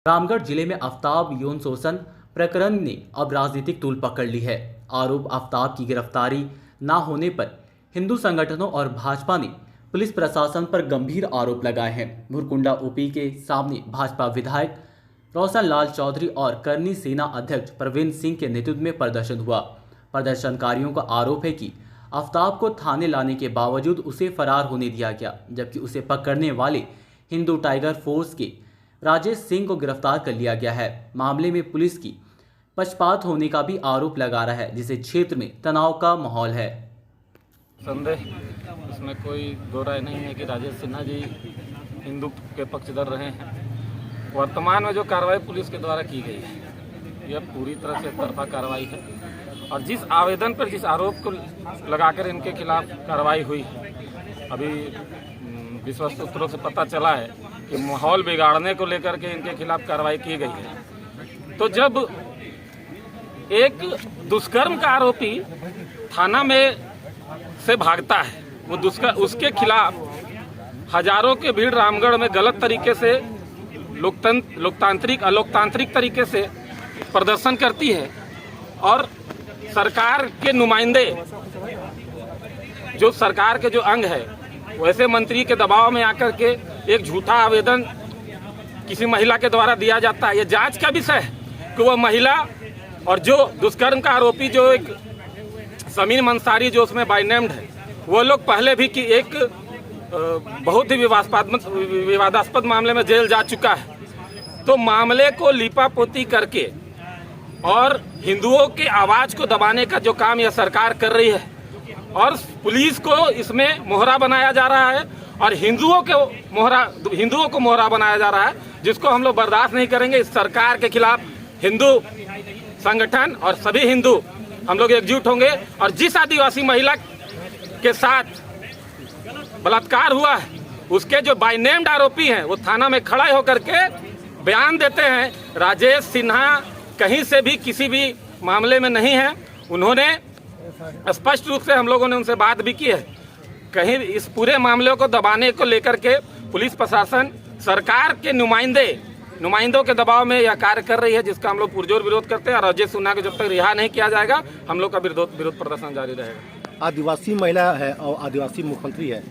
रामगढ़ जिले में आफ्ताब यौन शोषण प्रकरण ने अब राजनीतिक तूल पकड़ ली है। आरोप आफ्ताब की गिरफ्तारी न होने पर हिंदू संगठनों और भाजपा ने पुलिस प्रशासन पर गंभीर आरोप लगाए हैं। भुरकुंडा ओपी के सामने भाजपा विधायक रोशन लाल चौधरी और करनी सेना अध्यक्ष प्रवीण सिंह के नेतृत्व में प्रदर्शन हुआ। प्रदर्शनकारियों का आरोप है कि आफ्ताब को थाने लाने के बावजूद उसे फरार होने दिया गया, जबकि उसे पकड़ने वाले हिंदू टाइगर फोर्स के राजेश सिंह को गिरफ्तार कर लिया गया है। मामले में पुलिस की पक्षपात होने का भी आरोप लगा रहा है, जिससे क्षेत्र में तनाव का माहौल है। संदेह इसमें कोई दो राय नहीं है कि राजेश सिन्हा जी हिंदू के पक्षधर रहे हैं। वर्तमान में जो कार्रवाई पुलिस के द्वारा की गई है, यह पूरी तरह से तरफा कार्रवाई है और जिस आवेदन पर जिस आरोप को लगाकर इनके खिलाफ कार्रवाई हुई, अभी विश्वस्त सूत्रों से पता चला है कि माहौल बिगाड़ने को लेकर के इनके खिलाफ कार्रवाई की गई है। तो जब एक दुष्कर्म का आरोपी थाना में से भागता है, वो उसके खिलाफ हजारों के भीड़ रामगढ़ में गलत तरीके से अलोकतांत्रिक तरीके से प्रदर्शन करती है और सरकार के नुमाइंदे जो सरकार के जो अंग है, वैसे मंत्री के दबाव में आकर के एक झूठा आवेदन किसी महिला के द्वारा दिया जाता है। ये जांच का विषय है कि वह महिला और जो दुष्कर्म का आरोपी जो एक समीर मंसारी जो उसमें बाय नेम्ड है, वो लोग पहले भी कि एक बहुत ही विवादास्पद मामले में जेल जा चुका है। तो मामले को लीपापोती करके और हिंदुओं के आवाज को दबाने का जो काम यह सरकार कर रही है और पुलिस को इसमें मोहरा बनाया जा रहा है और हिंदुओं को मोहरा बनाया जा रहा है, जिसको हम लोग बर्दाश्त नहीं करेंगे। इस सरकार के खिलाफ हिंदू संगठन और सभी हिंदू हम लोग एकजुट होंगे और जिस आदिवासी महिला के साथ बलात्कार हुआ है, उसके जो बाय नेम्ड आरोपी हैं, वो थाना में खड़ा होकर के बयान देते हैं। राजेश सिन्हा कहीं से भी किसी भी मामले में नहीं है। उन्होंने स्पष्ट रूप से हम लोगों ने उनसे बात भी की है। कहीं इस पूरे मामले को दबाने को लेकर के पुलिस प्रशासन सरकार के नुमाइंदों के दबाव में यह कार्य कर रही है, जिसका हम लोग पुरजोर विरोध करते हैं और राजेश सिन्हा को जब तक रिहा नहीं किया जाएगा, हम लोग का विरोध प्रदर्शन जारी रहेगा। आदिवासी महिला है और आदिवासी मुख्यमंत्री है,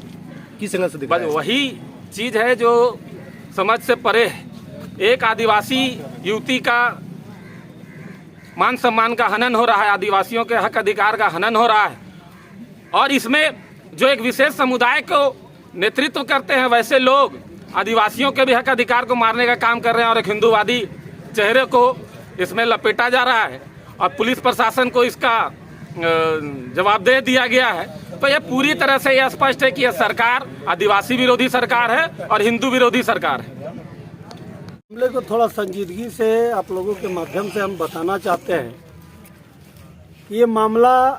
किस जगह से दिख रहा है? वही चीज है जो समझ से परे है। एक आदिवासी युवती का मान सम्मान का हनन हो रहा है, आदिवासियों के हक अधिकार का हनन हो रहा है और इसमें जो एक विशेष समुदाय को नेतृत्व करते हैं, वैसे लोग आदिवासियों के भी हक अधिकार को मारने का काम कर रहे हैं और एक हिंदूवादी चेहरे को इसमें लपेटा जा रहा है और पुलिस प्रशासन को इसका जवाबदेह दिया गया है। तो यह पूरी तरह से यह स्पष्ट है कि यह सरकार आदिवासी विरोधी सरकार है और हिंदू विरोधी सरकार है। मामले को थोड़ा संजीदगी से आप लोगों के माध्यम से हम बताना चाहते हैं कि ये मामला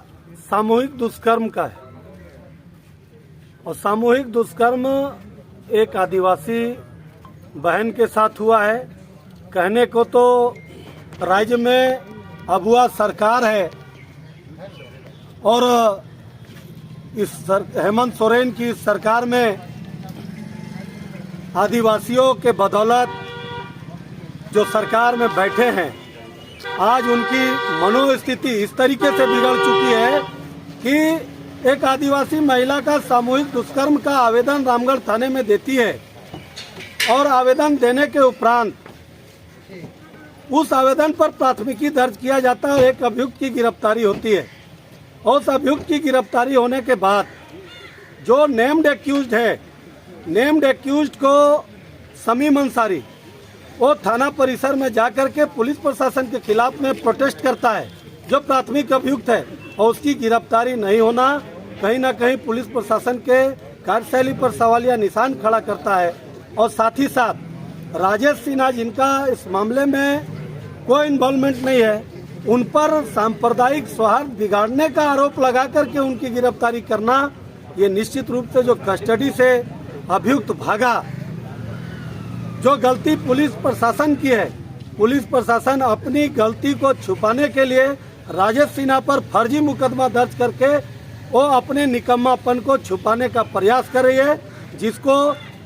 सामूहिक दुष्कर्म का है और सामूहिक दुष्कर्म एक आदिवासी बहन के साथ हुआ है। कहने को तो राज्य में अगुआ सरकार है और हेमंत सोरेन की सरकार में आदिवासियों के बदौलत जो सरकार में बैठे हैं, आज उनकी मनोस्थिति इस तरीके से बिगड़ चुकी है कि एक आदिवासी महिला का सामूहिक दुष्कर्म का आवेदन रामगढ़ थाने में देती है और आवेदन देने के उपरांत उस आवेदन पर प्राथमिकी दर्ज किया जाता है। एक अभियुक्त की गिरफ्तारी होती है और उस अभियुक्त की गिरफ्तारी होने के बाद जो नेम्ड एक्यूज्ड है, नेम्ड एक्यूज्ड को समीर मंसारी वो थाना परिसर में जाकर के पुलिस प्रशासन के खिलाफ में प्रोटेस्ट करता है, जो प्राथमिक अभियुक्त है, और उसकी गिरफ्तारी नहीं होना कहीं ना कहीं पुलिस प्रशासन के कार्यशैली पर सवालिया निशान खड़ा करता है। और साथ ही साथ राजेश सिन्हा, जिनका इस मामले में कोई इन्वॉल्वमेंट नहीं है, उन पर सांप्रदायिक सौहार्द बिगाड़ने का आरोप लगा करके उनकी गिरफ्तारी करना, ये निश्चित रूप से जो कस्टडी से अभियुक्त भागा, जो गलती पुलिस प्रशासन की है, पुलिस प्रशासन अपनी गलती को छुपाने के लिए राजेश सिन्हा पर फर्जी मुकदमा दर्ज करके वो अपने निकम्मापन को छुपाने का प्रयास कर रही है, जिसको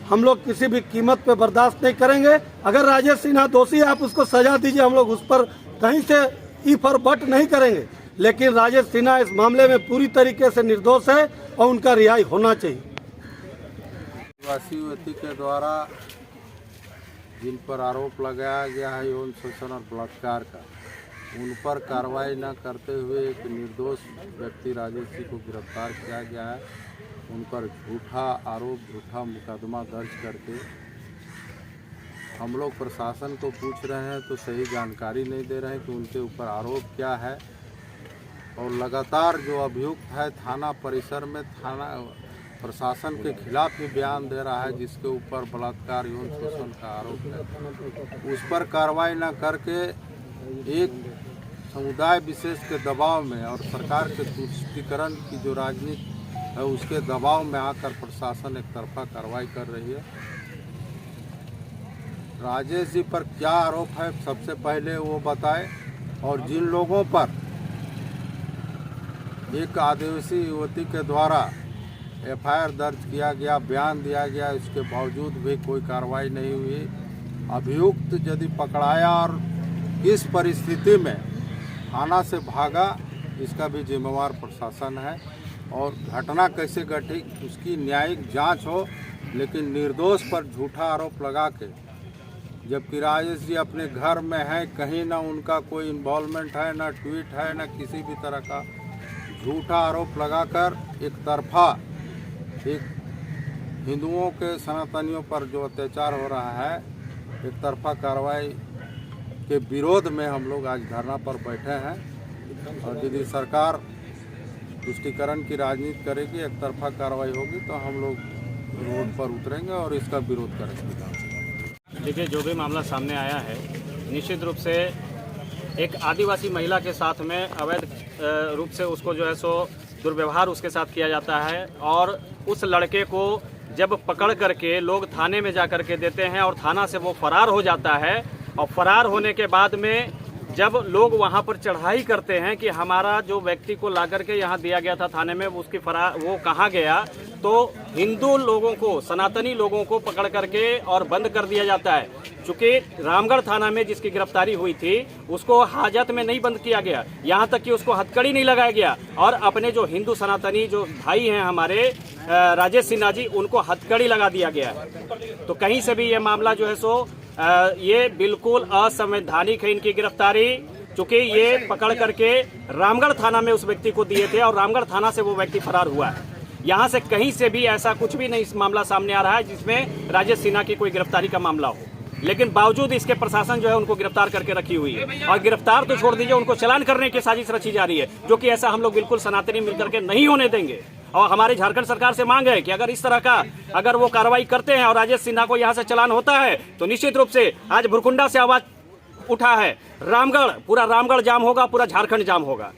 हम लोग किसी भी कीमत पे बर्दाश्त नहीं करेंगे। अगर राजेश सिन्हा दोषी है, आप उसको सजा दीजिए, हम लोग उस पर कहीं से इफ और बट नहीं करेंगे। लेकिन राजेश सिन्हा इस मामले में पूरी तरीके से निर्दोष है और उनका रिहाई होना चाहिए। आदिवासी युवती के द्वारा जिन पर आरोप लगाया गया है यौन शोषण और बलात्कार का, उन पर कार्रवाई न करते हुए एक निर्दोष व्यक्ति राजेश जी को गिरफ्तार किया गया है। उन पर झूठा आरोप, झूठा मुकदमा दर्ज करके हम लोग प्रशासन को पूछ रहे हैं तो सही जानकारी नहीं दे रहे हैं कि उनके ऊपर आरोप क्या है। और लगातार जो अभियुक्त है थाना परिसर में थाना प्रशासन के खिलाफ ही बयान दे रहा है, जिसके ऊपर बलात्कार यौन शोषण का आरोप है। उस पर कार्रवाई न करके एक समुदाय विशेष के दबाव में और सरकार के तुष्टीकरण की जो राजनीति है उसके दबाव में आकर प्रशासन एक तरफा कार्रवाई कर रही है। राजेश जी पर क्या आरोप है सबसे पहले वो बताए, और जिन लोगों पर एक आदिवासी युवती के द्वारा एफआईआर दर्ज किया गया, बयान दिया गया, इसके बावजूद भी कोई कार्रवाई नहीं हुई। अभियुक्त यदि पकड़ाया और इस परिस्थिति में थाना से भागा, इसका भी जिम्मेवार प्रशासन है। और घटना कैसे घटी उसकी न्यायिक जांच हो, लेकिन निर्दोष पर झूठा आरोप लगा के, जबकि राजेश जी अपने घर में हैं, कहीं ना उनका कोई इन्वॉल्वमेंट है, ना ट्वीट है, ना किसी भी तरह का झूठा आरोप लगाकर एक तरफा एक हिंदुओं के सनातनियों पर जो अत्याचार हो रहा है, एक तरफा कार्रवाई के विरोध में हम लोग आज धरना पर बैठे हैं। और यदि सरकार तुष्टीकरण की राजनीति करेगी, एक तरफा कार्रवाई होगी, तो हम लोग रोड पर उतरेंगे और इसका विरोध करेंगे। देखिए, जो भी मामला सामने आया है, निश्चित रूप से एक आदिवासी महिला के साथ में अवैध रूप से उसको जो है सो दुर्व्यवहार उसके साथ किया जाता है। और उस लड़के को जब पकड़ करके लोग थाने में जा करके देते हैं और थाना से वो फरार हो जाता है, और फरार होने के बाद में जब लोग वहां पर चढ़ाई करते हैं कि हमारा जो व्यक्ति को ला करके यहाँ दिया गया था थाने में, उसकी फरार वो कहाँ गया, तो हिंदू लोगों को, सनातनी लोगों को पकड़ करके और बंद कर दिया जाता है। चूँकि रामगढ़ थाना में जिसकी गिरफ्तारी हुई थी उसको हाजत में नहीं बंद किया गया, यहाँ तक कि उसको हथकड़ी नहीं लगाया गया। और अपने जो हिंदू सनातनी जो भाई हैं हमारे राजेश सिन्हा जी, उनको हथकड़ी लगा दिया गया है। तो कहीं से भी ये मामला जो है सो ये बिल्कुल असंवैधानिक है इनकी गिरफ्तारी, चूँकि ये पकड़ करके रामगढ़ थाना में उस व्यक्ति को दिए थे और रामगढ़ थाना से वो व्यक्ति फरार हुआ है। यहाँ से कहीं से भी ऐसा कुछ भी नहीं इस मामला सामने आ रहा है जिसमें राजेश सिन्हा की कोई गिरफ्तारी का मामला हो, लेकिन बावजूद इसके प्रशासन जो है उनको गिरफ्तार करके रखी हुई है। और गिरफ्तार तो छोड़ दीजिए, उनको चालान करने की साजिश रची जा रही है, जो कि ऐसा हम लोग बिल्कुल सनातनी मिलकर के नहीं होने देंगे। और हमारी झारखंड सरकार से मांग है कि अगर इस तरह का अगर वो कार्रवाई करते हैं और राजेश सिन्हा को यहाँ से चालान होता है, तो निश्चित रूप से आज भुरकुंडा से आवाज उठा है, रामगढ़, पूरा रामगढ़ जाम होगा, पूरा झारखंड जाम होगा।